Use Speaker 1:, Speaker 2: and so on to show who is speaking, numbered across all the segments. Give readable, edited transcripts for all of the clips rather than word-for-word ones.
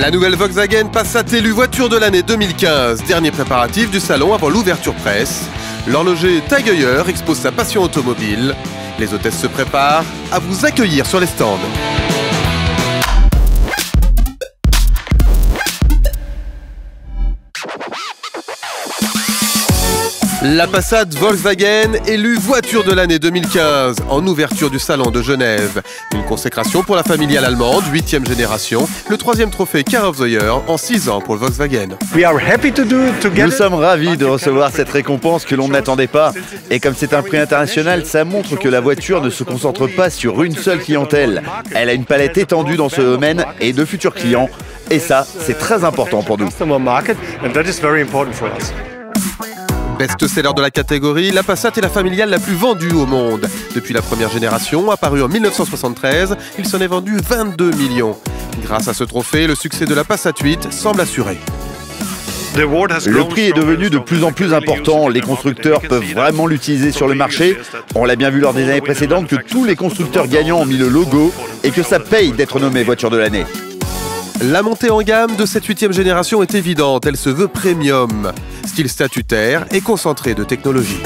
Speaker 1: La nouvelle Volkswagen Passat élue voiture de l'année 2015, dernier préparatif du salon avant l'ouverture presse. L'horloger Tag Heuer expose sa passion automobile. Les hôtesses se préparent à vous accueillir sur les stands. La Passat Volkswagen élue voiture de l'année 2015 en ouverture du salon de Genève. Une consécration pour la familiale allemande, 8e génération, le 3e trophée Car of the Year en 6 ans pour le Volkswagen.
Speaker 2: Nous sommes ravis de recevoir cette récompense que l'on n'attendait pas. Et comme c'est un prix international, ça montre que la voiture ne se concentre pas sur une seule clientèle. Elle a une palette étendue dans ce domaine et de futurs clients. Et ça, c'est très important pour nous.
Speaker 1: Best-seller de la catégorie, la Passat est la familiale la plus vendue au monde. Depuis la première génération, apparue en 1973, il s'en est vendu 22 millions. Grâce à ce trophée, le succès de la Passat 8 semble assuré.
Speaker 2: Le prix est devenu de plus en plus important. Les constructeurs peuvent vraiment l'utiliser sur le marché. On l'a bien vu lors des années précédentes que tous les constructeurs gagnants ont mis le logo et que ça paye d'être nommé voiture de l'année.
Speaker 1: La montée en gamme de cette 8e génération est évidente, elle se veut premium. Style statutaire et concentré de technologie.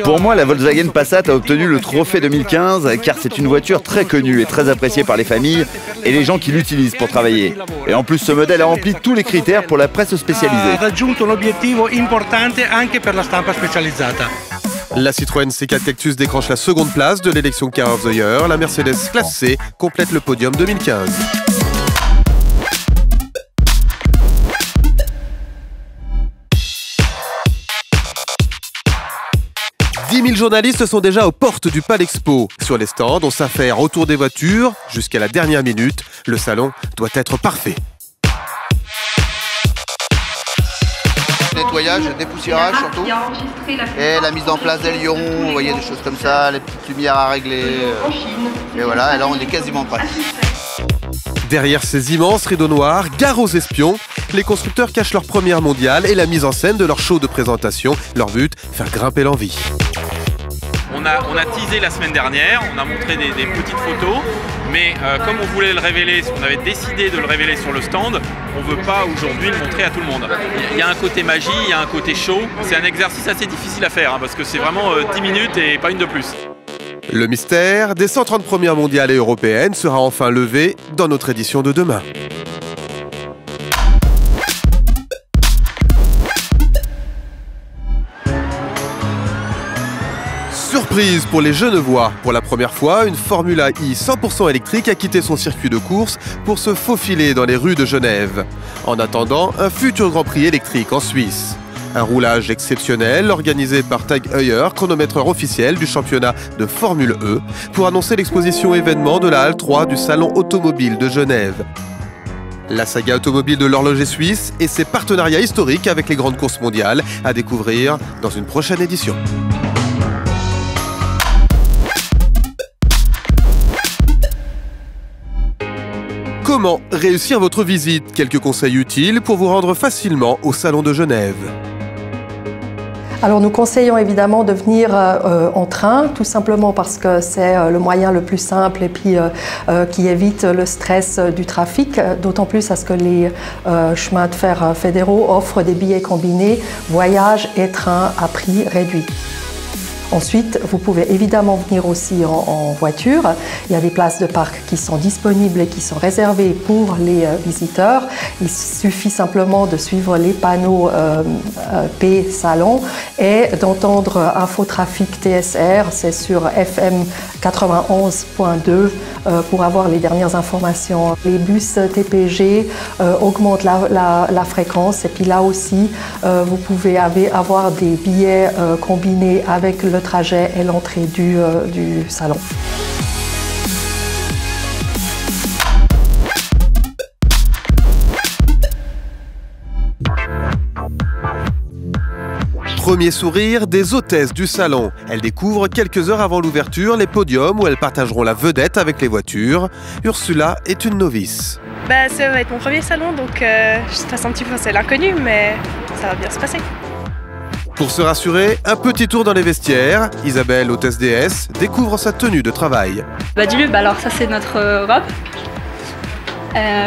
Speaker 2: Pour moi, la Volkswagen Passat a obtenu le trophée 2015 car c'est une voiture très connue et très appréciée par les familles et les gens qui l'utilisent pour travailler. Et en plus, ce modèle a rempli tous les critères pour la presse spécialisée.
Speaker 1: La Citroën C4 Cactus décroche la seconde place de l'élection Car of the Year. La Mercedes classe C complète le podium 2015. 10 000 journalistes sont déjà aux portes du Palexpo. Sur les stands, on s'affaire autour des voitures jusqu'à la dernière minute. Le salon doit être parfait.
Speaker 3: Nettoyage, dépoussiérage surtout, et la mise en place des lions, vous voyez des choses comme ça, les petites lumières à régler, et voilà, et là on est quasiment prêt.
Speaker 1: Derrière ces immenses rideaux noirs, gare aux espions, les constructeurs cachent leur première mondiale et la mise en scène de leur show de présentation. Leur but, faire grimper l'envie.
Speaker 4: On a teasé la semaine dernière, on a montré des petites photos, mais comme on voulait le révéler, on avait décidé de le révéler sur le stand, on ne veut pas aujourd'hui le montrer à tout le monde. Il y a un côté magie, il y a un côté show, c'est un exercice assez difficile à faire, parce que c'est vraiment 10 minutes et pas une de plus.
Speaker 1: Le mystère des 130 premières mondiales et européennes sera enfin levé dans notre édition de demain. Surprise pour les Genevois. Pour la première fois, une Formula I 100% électrique a quitté son circuit de course pour se faufiler dans les rues de Genève. En attendant, un futur Grand Prix électrique en Suisse. Un roulage exceptionnel organisé par Tag Heuer, chronométreur officiel du championnat de Formule E, pour annoncer l'exposition événement de la Halle 3 du Salon automobile de Genève. La saga automobile de l'horloger suisse et ses partenariats historiques avec les grandes courses mondiales à découvrir dans une prochaine édition. Comment réussir votre visite? Quelques conseils utiles pour vous rendre facilement au Salon de Genève.
Speaker 5: Alors nous conseillons évidemment de venir en train, tout simplement parce que c'est le moyen le plus simple et puis qui évite le stress du trafic, d'autant plus à ce que les chemins de fer fédéraux offrent des billets combinés, voyage et train à prix réduit. Ensuite, vous pouvez évidemment venir aussi en voiture. Il y a des places de parc qui sont disponibles et qui sont réservées pour les visiteurs. Il suffit simplement de suivre les panneaux P Salon et d'entendre Infotrafic TSR, c'est sur FM 91.2 pour avoir les dernières informations. Les bus TPG augmentent la fréquence et puis là aussi, vous pouvez avoir des billets combinés avec le trajet et l'entrée du salon.
Speaker 1: Premier sourire des hôtesses du salon. Elles découvrent quelques heures avant l'ouverture les podiums où elles partageront la vedette avec les voitures. Ursula est une novice.
Speaker 6: Ça va être mon premier salon, donc je stresse un petit peu, c'est l'inconnu, mais ça va bien se passer.
Speaker 1: Pour se rassurer, un petit tour dans les vestiaires. Isabelle, hôtesse DS, découvre sa tenue de travail.
Speaker 6: Alors ça c'est notre robe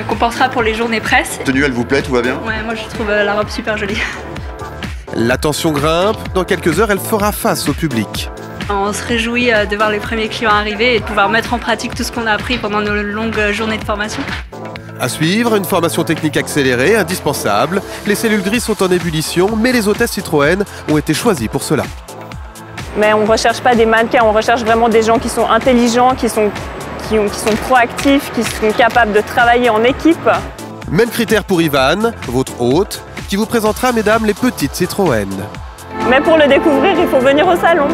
Speaker 6: qu'on portera pour les journées presse.
Speaker 2: La tenue, elle vous plaît, tout va bien?
Speaker 6: Ouais, moi je trouve la robe super jolie.
Speaker 1: La tension grimpe. Dans quelques heures, elle fera face au public.
Speaker 6: On se réjouit de voir les premiers clients arriver et de pouvoir mettre en pratique tout ce qu'on a appris pendant nos longues journées de formation.
Speaker 1: À suivre, une formation technique accélérée, indispensable. Les cellules grises sont en ébullition, mais les hôtesses Citroën ont été choisies pour cela.
Speaker 7: Mais on ne recherche pas des mannequins, on recherche vraiment des gens qui sont intelligents, qui sont proactifs, qui sont capables de travailler en équipe.
Speaker 1: Même critère pour Ivan, votre hôte, qui vous présentera, mesdames, les petites Citroën.
Speaker 7: Mais pour le découvrir, il faut venir au salon.